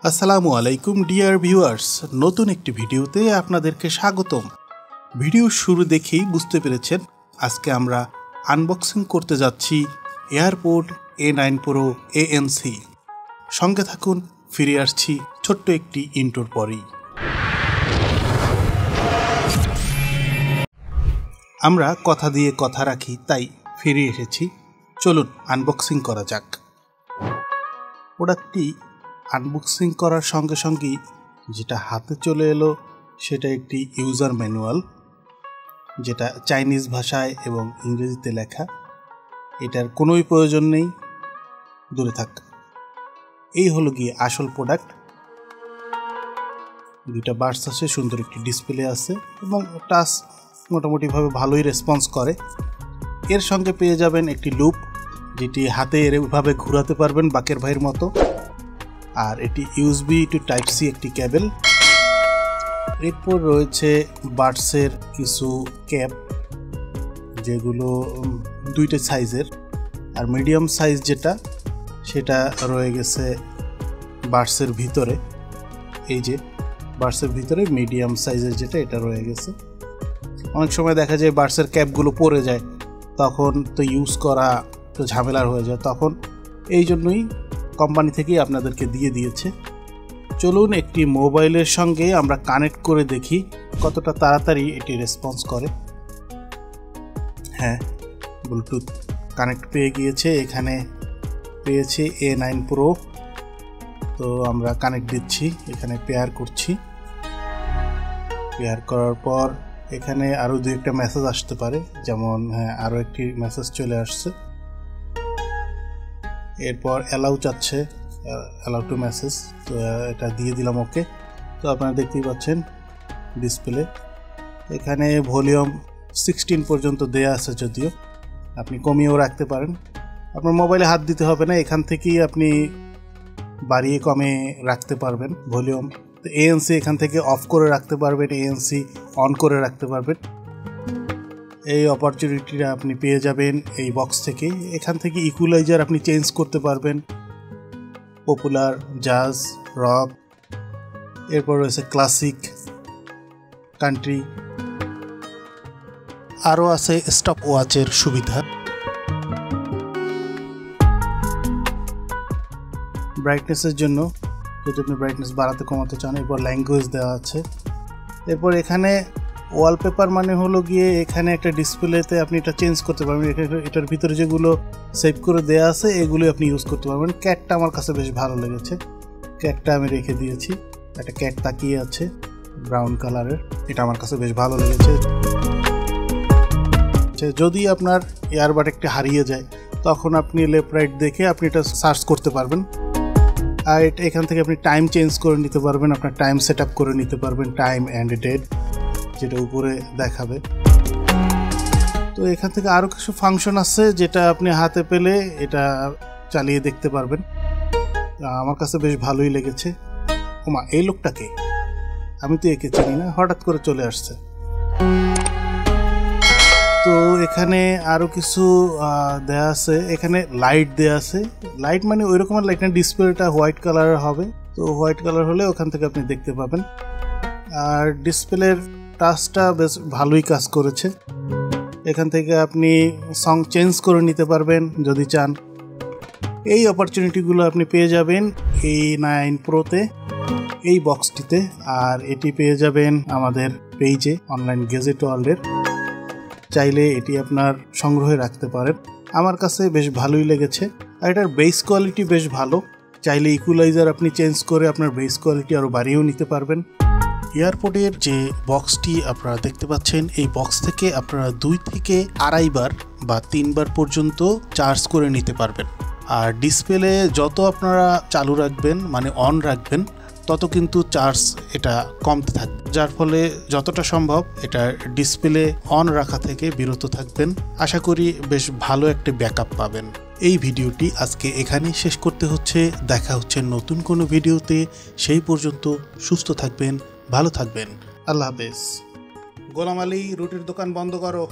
আসসালামু আলাইকুম dear viewers, নতুন একটি ভিডিওতে আপনাদেরকে স্বাগতম। ভিডিও শুরু দেখেই বুঝতে পেরেছেন আজকে আমরা আনবক্সিং করতে যাচ্ছি এয়ারপোর্ট A9 Pro ANC। সঙ্গে থাকুন, ফিরে আসছি ছোট্ট একটি ইন্ট্রোর পরেই। আমরা কথা দিয়ে কথা রাখি, তাই ফিরে এসেছি। চলুন আনবক্সিং করা যাক। প্রোডাক্টটি আনবক্সিং করার সঙ্গে সঙ্গেই যেটা হাতে চলে এলো সেটা একটি ইউজার ম্যানুয়াল, যেটা চাইনিজ ভাষায় এবং ইংরেজিতে লেখা। এটার কোনোই প্রয়োজন নেই, দূরে থাক। এই হলো গিয়ে আসল প্রোডাক্ট। দুইটা বাডস আছে, সুন্দর একটি ডিসপ্লে আছে এবং টাচ মোটামুটিভাবে ভালোই রেসপন্স করে। এর সঙ্গে পেয়ে যাবেন একটি লুপ, যেটি হাতে এভাবে ঘোরাতে পারবেন বাকের ভাইয়ের মতো। আর এটি USB টু টাইপ সি একটি কেবল। এরপর রয়েছে বাডসের কিছু ক্যাপ, যেগুলো দুইটা সাইজের, আর মিডিয়াম সাইজ যেটা সেটা রয়ে গেছে বাডসের ভিতরে। এই যে বাডসের ভিতরে মিডিয়াম সাইজের যেটা, এটা রয়ে গেছে। অনেক সময় দেখা যায় বাডসের ক্যাপগুলো পড়ে যায়, তখন তো ইউজ করা তো ঝামেলার হয়ে যায়, তখন এই জন্যই কোম্পানি থেকেই আপনাদেরকে দিয়ে দিয়েছে। চলুন একটি মোবাইলের সঙ্গে আমরা কানেক্ট করে দেখি কতটা তাড়াতাড়ি এটি রেসপন্স করে। হ্যাঁ, ব্লুটুথ কানেক্ট পেয়ে গিয়েছে। এখানে পেয়েছি A9 Pro। তো আমরা কানেক্ট দিচ্ছি, এখানে পেয়ার করছি। পেয়ার করার পর এখানে আরও দু একটা মেসেজ আসতে পারে, যেমন হ্যাঁ আরও একটি মেসেজ চলে আসছে। এরপর অ্যালাউ চাচ্ছে, অ্যালাউ টু মেসেজ, তো এটা দিয়ে দিলাম ওকে। তো আপনারা দেখতেই পাচ্ছেন ডিসপ্লে। এখানে ভলিউম 16 পর্যন্ত দেয়া আছে, যদিও আপনি কমিয়েও রাখতে পারেন। আপনার মোবাইলে হাত দিতে হবে না, এখান থেকেই আপনি বাড়িয়ে কমে রাখতে পারবেন ভলিউম। তো ANC এখান থেকে অফ করে রাখতে পারবেন, ANC অন করে রাখতে পারবেন। এই অপরচুনিটিটা আপনি পেয়ে যাবেন এই বক্স থেকে। এখান থেকে ইকুয়ালাইজার আপনি চেঞ্জ করতে পারবেন, পপুলার, জাজ, রক। এরপর রয়েছে ক্লাসিক, কান্ট্রি, আরও আছে স্টপ ওয়াচের সুবিধা। ব্রাইটনেসের জন্য যদি আপনি ব্রাইটনেস বাড়াতে কমাতে চান। এরপর ল্যাঙ্গুয়েজ দেওয়া আছে। এরপর এখানে ওয়ালপেপার মানে হলো গিয়ে এখানে একটা ডিসপ্লেতে আপনি এটা চেঞ্জ করতে পারবেন। এটার ভিতরে যেগুলো সেভ করে দেওয়া আছে এগুলো আপনি ইউজ করতে পারবেন। ক্যাটটা আমার কাছে বেশ ভালো লেগেছে, ক্যাটটা আমি রেখে দিয়েছি। একটা ক্যাট তাকিয়ে আছে ব্রাউন কালারের, এটা আমার কাছে বেশ ভালো লেগেছে। যদি আপনার এয়ারবাড একটা হারিয়ে যায়, তখন আপনি লেফট রাইট দেখে আপনি এটা সার্চ করতে পারবেন। আর এখান থেকে আপনি টাইম চেঞ্জ করে নিতে পারবেন, আপনার টাইম সেট আপ করে নিতে পারবেন, টাইম অ্যান্ড ডেট, যেটা উপরে দেখাবে। তো এখান থেকে আরও কিছু ফাংশন আছে, যেটা আপনি হাতে পেলে এটা চালিয়ে দেখতে পারবেন। আমার কাছে বেশ ভালোই লেগেছে। ওমা, এই লোকটাকে আমি তো একে চিনি না, হঠাৎ করে চলে আসছে। তো এখানে আরও কিছু দেয়া আছে। এখানে লাইট দেয়া আছে। লাইট মানে ওই রকমের লাইট না, ডিসপ্লেটা হোয়াইট কালারের হবে। তো হোয়াইট কালার হলে ওখান থেকে আপনি দেখতে পাবেন। আর ডিসপ্লের টাচটা বেশ ভালোই কাজ করেছে। এখান থেকে আপনি সং চেঞ্জ করে নিতে পারবেন যদি চান। এই অপরচুনিটিগুলো আপনি পেয়ে যাবেন A9 Proতে, এই বক্সটিতে। আর এটি পেয়ে যাবেন আমাদের পেজে, অনলাইন গ্যাজেট ওয়ার্ল্ডের। চাইলে এটি আপনার সংগ্রহে রাখতে পারেন। আমার কাছে বেশ ভালোই লেগেছে। আর এটার বেস কোয়ালিটি বেশ ভালো। চাইলে ইকুয়ালাইজার আপনি চেঞ্জ করে আপনার বেস কোয়ালিটি আরও বাড়িয়েও নিতে পারবেন। এয়ারপোর্টের যে বক্সটি আপনারা দেখতে পাচ্ছেন, এই বক্স থেকে আপনারা 2 থেকে 2.5 বার বা 3 বার পর্যন্ত চার্জ করে নিতে পারবেন। আর ডিসপ্লে যত আপনারা চালু রাখবেন, মানে অন রাখবেন, তত কিন্তু চার্জ এটা কমতে থাকবে, যার ফলে যতটা সম্ভব এটা ডিসপ্লে অন রাখা থেকে বিরত থাকবেন। আশা করি বেশ ভালো একটা ব্যাকআপ পাবেন। এই ভিডিওটি আজকে এখানেই শেষ করতে হচ্ছে। দেখা হচ্ছে নতুন কোনো ভিডিওতে। সেই পর্যন্ত সুস্থ থাকবেন, ভালো থাকবেন। আল্লাহ হাফেজ। গোলাম আলী, রুটির দোকান বন্ধ করো।